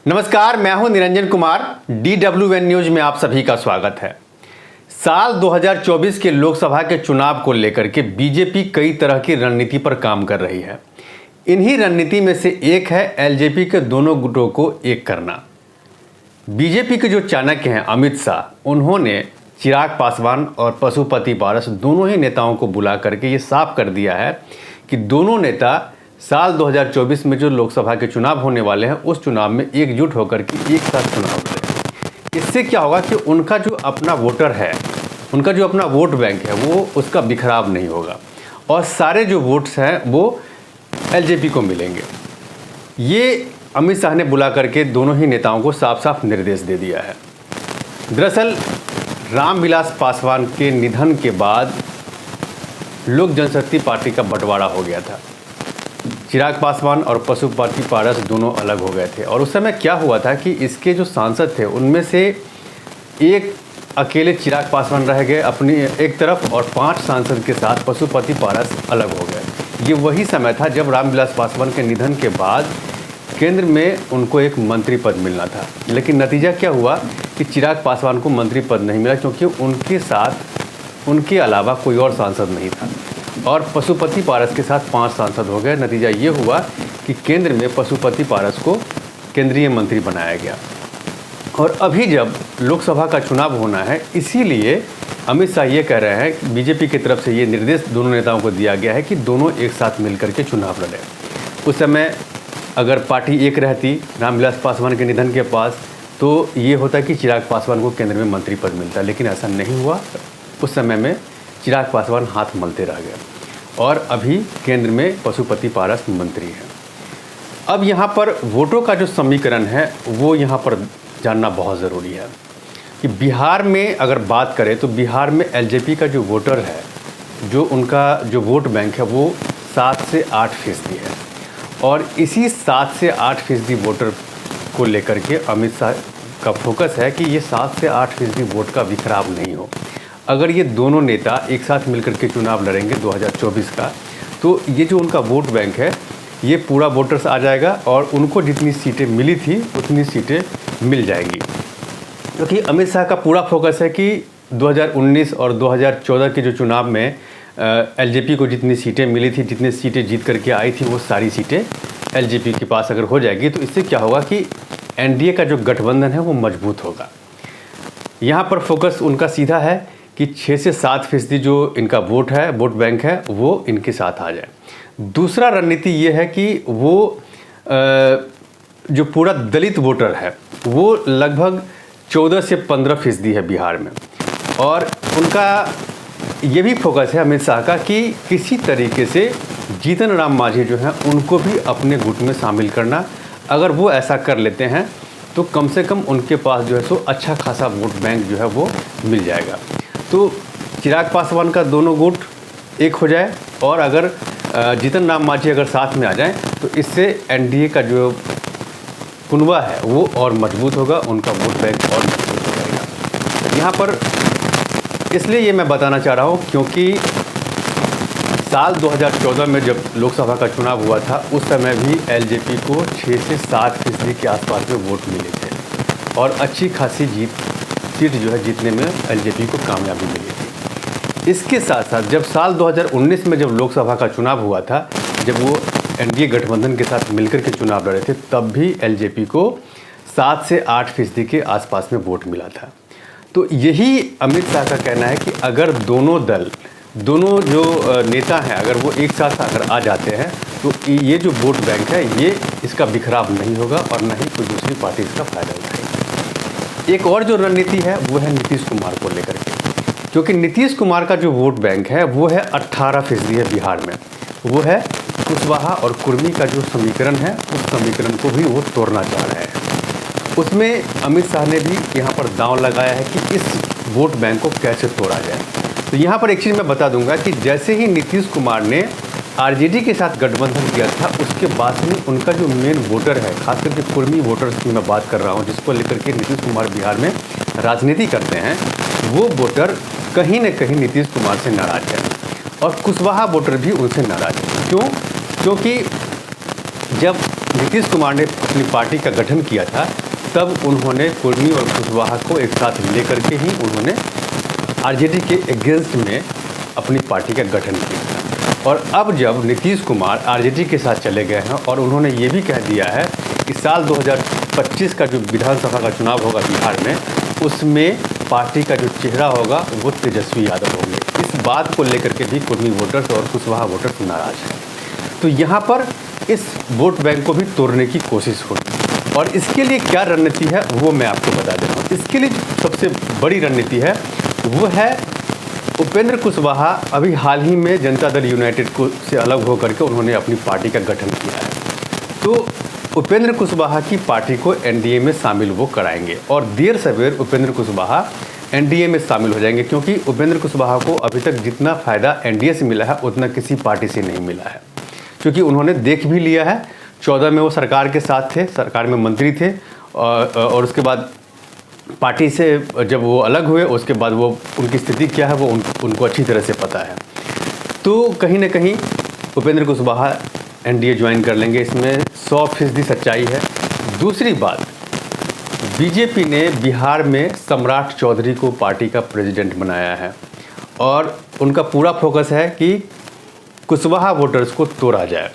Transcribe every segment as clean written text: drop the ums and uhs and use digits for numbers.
नमस्कार, मैं हूं निरंजन कुमार। DWN न्यूज में आप सभी का स्वागत है। साल 2024 के लोकसभा के चुनाव को लेकर के बीजेपी कई तरह की रणनीति पर काम कर रही है। इन्हीं रणनीति में से एक है एलजेपी के दोनों गुटों को एक करना। बीजेपी के जो चाणक्य हैं अमित शाह, उन्होंने चिराग पासवान और पशुपति पारस दोनों ही नेताओं को बुला करके ये साफ कर दिया है कि दोनों नेता साल 2024 में जो लोकसभा के चुनाव होने वाले हैं उस चुनाव में एकजुट होकर के एक साथ चुनाव लड़ेंगे। इससे क्या होगा कि उनका जो अपना वोटर है, उनका जो अपना वोट बैंक है, वो उसका बिखराव नहीं होगा और सारे जो वोट्स हैं वो एलजेपी को मिलेंगे। ये अमित शाह ने बुला करके दोनों ही नेताओं को साफ साफ निर्देश दे दिया है। दरअसल रामविलास पासवान के निधन के बाद लोक जनशक्ति पार्टी का बंटवारा हो गया था। चिराग पासवान और पशुपति पारस दोनों अलग हो गए थे और उस समय क्या हुआ था कि इसके जो सांसद थे उनमें से एक अकेले चिराग पासवान रह गए अपनी एक तरफ और 5 सांसद के साथ पशुपति पारस अलग हो गए। ये वही समय था जब रामविलास पासवान के निधन के बाद केंद्र में उनको एक मंत्री पद मिलना था, लेकिन नतीजा क्या हुआ कि चिराग पासवान को मंत्री पद नहीं मिला क्योंकि उनके साथ उनके अलावा कोई और सांसद नहीं था और पशुपति पारस के साथ 5 सांसद हो गए। नतीजा ये हुआ कि केंद्र में पशुपति पारस को केंद्रीय मंत्री बनाया गया। और अभी जब लोकसभा का चुनाव होना है, इसीलिए अमित शाह ये कह रहे हैं कि बीजेपी की तरफ से ये निर्देश दोनों नेताओं को दिया गया है कि दोनों एक साथ मिलकर के चुनाव लड़ें। उस समय अगर पार्टी एक रहती रामविलास पासवान के निधन के पास, तो ये होता कि चिराग पासवान को केंद्र में मंत्री पद मिलता, लेकिन ऐसा नहीं हुआ। उस समय में चिराग पासवान हाथ मलते रह गए और अभी केंद्र में पशुपति पारस मंत्री हैं। अब यहाँ पर वोटों का जो समीकरण है वो यहाँ पर जानना बहुत ज़रूरी है कि बिहार में अगर बात करें तो बिहार में एलजेपी का जो वोटर है, जो उनका जो वोट बैंक है वो 7 से 8% है और इसी 7 से 8% वोटर को लेकर के अमित शाह का फोकस है कि ये 7 से 8% वोट का बिखराव नहीं हो। अगर ये दोनों नेता एक साथ मिलकर के चुनाव लड़ेंगे 2024 का, तो ये जो उनका वोट बैंक है ये पूरा वोटर्स आ जाएगा और उनको जितनी सीटें मिली थी उतनी सीटें मिल जाएंगी। क्योंकि अमित शाह का पूरा फोकस है कि 2019 और 2014 के जो चुनाव में एलजेपी को जितनी सीटें मिली थी, जितनी सीटें जीत करके आई थी, वो सारी सीटें एलजेपी के पास अगर हो जाएगी तो इससे क्या होगा कि एनडीए का जो गठबंधन है वो मजबूत होगा। यहाँ पर फोकस उनका सीधा है कि 6 से 7% जो इनका वोट है, वोट बैंक है, वो इनके साथ आ जाए। दूसरा रणनीति ये है कि वो जो पूरा दलित वोटर है वो लगभग 14 से 15% है बिहार में और उनका ये भी फोकस है अमित शाह का कि किसी तरीके से जीतन राम मांझी जो हैं उनको भी अपने गुट में शामिल करना। अगर वो ऐसा कर लेते हैं तो कम से कम उनके पास जो है सो अच्छा खासा वोट बैंक जो है वो मिल जाएगा। तो चिराग पासवान का दोनों गुट एक हो जाए और अगर जीतन राम मांझी अगर साथ में आ जाएं तो इससे एनडीए का जो कुनबा है वो और मजबूत होगा, उनका वोट बैंक और मजबूत हो जाएगा। यहाँ पर इसलिए ये मैं बताना चाह रहा हूँ क्योंकि साल 2014 में जब लोकसभा का चुनाव हुआ था उस समय भी एलजेपी को 6 से 7% के आसपास में वोट मिले थे और अच्छी खासी सीट जो है जीतने में एलजेपी को कामयाबी मिली थी। इसके साथ साथ जब साल 2019 में जब लोकसभा का चुनाव हुआ था, जब वो एनडीए गठबंधन के साथ मिलकर के चुनाव लड़े थे, तब भी एलजेपी को 7 से 8% के आसपास में वोट मिला था। तो यही अमित शाह का कहना है कि अगर दोनों दल, दोनों जो नेता हैं, अगर वो एक साथ अगर आ जाते हैं तो ये जो वोट बैंक है ये इसका बिखराव नहीं होगा और न ही कोई दूसरी पार्टी इसका फ़ायदा उठाएगी। एक और जो रणनीति है वो है नीतीश कुमार को लेकर के, क्योंकि नीतीश कुमार का जो वोट बैंक है वो है 18% है बिहार में। वो है कुशवाहा और कुर्मी का जो समीकरण है, उस समीकरण को भी वो तोड़ना चाह रहे हैं। उसमें अमित शाह ने भी यहाँ पर दांव लगाया है कि इस वोट बैंक को कैसे तोड़ा जाए। तो यहाँ पर एक चीज़ मैं बता दूंगा कि जैसे ही नीतीश कुमार ने आरजेडी के साथ गठबंधन किया था, उसके बाद में उनका जो मेन वोटर है, खास करके कुर्मी वोटर्स की मैं बात कर रहा हूँ, जिसको लेकर के नीतीश कुमार बिहार में राजनीति करते हैं, वो वोटर कहीं न कहीं नीतीश कुमार से नाराज है और कुशवाहा वोटर भी उनसे नाराज है। क्यों? क्योंकि जब नीतीश कुमार ने अपनी पार्टी का गठन किया था, तब उन्होंने कुर्मी और कुशवाहा को एक साथ लेकर के ही उन्होंने आरजेडी के अगेंस्ट में अपनी पार्टी का गठन किया था। और अब जब नीतीश कुमार आरजेडी के साथ चले गए हैं और उन्होंने ये भी कह दिया है कि साल 2025 का जो विधानसभा का चुनाव होगा बिहार में, उसमें पार्टी का जो चेहरा होगा वो तेजस्वी यादव होंगे, इस बात को लेकर के भी कुर्मी वोटर्स और कुशवाहा वोटर्स नाराज हैं। तो यहाँ पर इस वोट बैंक को भी तोड़ने की कोशिश होगी और इसके लिए क्या रणनीति है वो मैं आपको बता दे रहा हूँ। इसके लिए सबसे बड़ी रणनीति है वो है उपेंद्र कुशवाहा अभी हाल ही में जनता दल यूनाइटेड को से अलग होकर के उन्होंने अपनी पार्टी का गठन किया है। तो उपेंद्र कुशवाहा की पार्टी को एनडीए में शामिल वो कराएंगे और देर सवेर उपेंद्र कुशवाहा एनडीए में शामिल हो जाएंगे, क्योंकि उपेंद्र कुशवाहा को अभी तक जितना फ़ायदा एनडीए से मिला है उतना किसी पार्टी से नहीं मिला है, क्योंकि उन्होंने देख भी लिया है। 14 में वो सरकार के साथ थे, सरकार में मंत्री थे और उसके बाद पार्टी से जब वो अलग हुए उसके बाद वो उनकी स्थिति क्या है वो उनको अच्छी तरह से पता है। तो कहीं ना कहीं उपेंद्र कुशवाहा एनडीए ज्वाइन कर लेंगे, इसमें 100% सच्चाई है। दूसरी बात, बीजेपी ने बिहार में सम्राट चौधरी को पार्टी का प्रेसिडेंट बनाया है और उनका पूरा फोकस है कि कुशवाहा वोटर्स को तोड़ा जाए।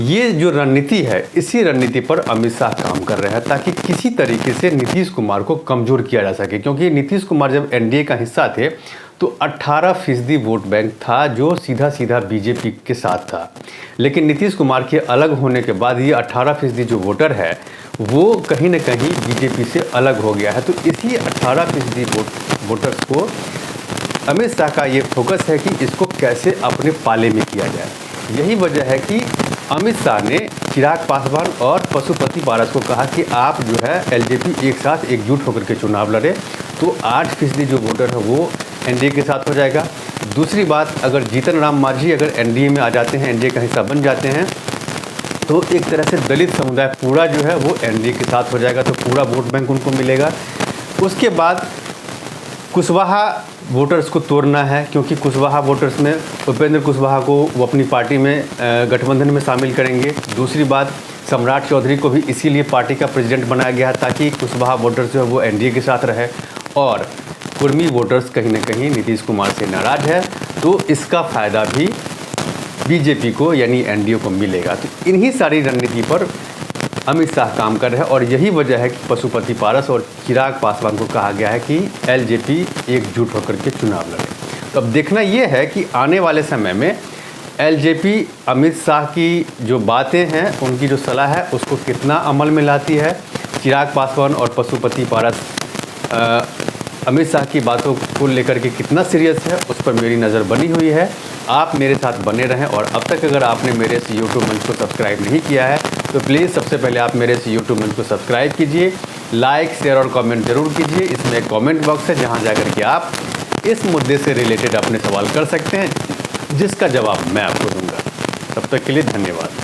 ये जो रणनीति है, इसी रणनीति पर अमित शाह काम कर रहे हैं ताकि किसी तरीके से नीतीश कुमार को कमज़ोर किया जा सके, क्योंकि नीतीश कुमार जब एनडीए का हिस्सा थे तो 18% वोट बैंक था जो सीधा सीधा बीजेपी के साथ था। लेकिन नीतीश कुमार के अलग होने के बाद ये 18% जो वोटर है वो कहीं ना कहीं बीजेपी से अलग हो गया है। तो इसी 18% वोटर्स को अमित शाह का ये फोकस है कि इसको कैसे अपने पाले में किया जाए। यही वजह है कि अमित शाह ने चिराग पासवान और पशुपति पारस को कहा कि आप जो है एलजेपी एक साथ एकजुट होकर के चुनाव लड़े, तो 8% जो वोटर है वो एनडीए के साथ हो जाएगा। दूसरी बात, अगर जीतन राम मांझी अगर एनडीए में आ जाते हैं, एनडीए का हिस्सा बन जाते हैं, तो एक तरह से दलित समुदाय पूरा जो है वो एनडीए के साथ हो जाएगा, तो पूरा वोट बैंक उनको मिलेगा। उसके बाद कुशवाहा वोटर्स को तोड़ना है, क्योंकि कुशवाहा वोटर्स में उपेंद्र कुशवाहा को वो अपनी पार्टी में गठबंधन में शामिल करेंगे। दूसरी बात, सम्राट चौधरी को भी इसीलिए पार्टी का प्रेसिडेंट बनाया गया ताकि कुशवाहा वोटर्स जो है वो एनडीए के साथ रहे और कुर्मी वोटर्स कहीं ना कहीं नीतीश कुमार से नाराज है, तो इसका फ़ायदा भी बीजेपी को यानी एनडीए को मिलेगा। तो इन्हीं सारी रणनीति पर अमित शाह काम कर रहे हैं और यही वजह है कि पशुपति पारस और चिराग पासवान को कहा गया है कि एलजेपी एकजुट होकर के चुनाव लड़े। तो अब देखना ये है कि आने वाले समय में एलजेपी अमित शाह की जो बातें हैं, उनकी जो सलाह है, उसको कितना अमल में लाती है। चिराग पासवान और पशुपति पारस अमित शाह की बातों को लेकर के कितना सीरियस है, उस पर मेरी नज़र बनी हुई है। आप मेरे साथ बने रहें और अब तक अगर आपने मेरे इस यूट्यूब मंच को सब्सक्राइब नहीं किया है तो प्लीज़ सबसे पहले आप मेरे इस यूट्यूब मंच को सब्सक्राइब कीजिए, लाइक शेयर और कमेंट ज़रूर कीजिए। इसमें एक कमेंट बॉक्स है जहां जाकर के आप इस मुद्दे से रिलेटेड अपने सवाल कर सकते हैं, जिसका जवाब मैं आपको दूंगा। तब तक के लिए धन्यवाद।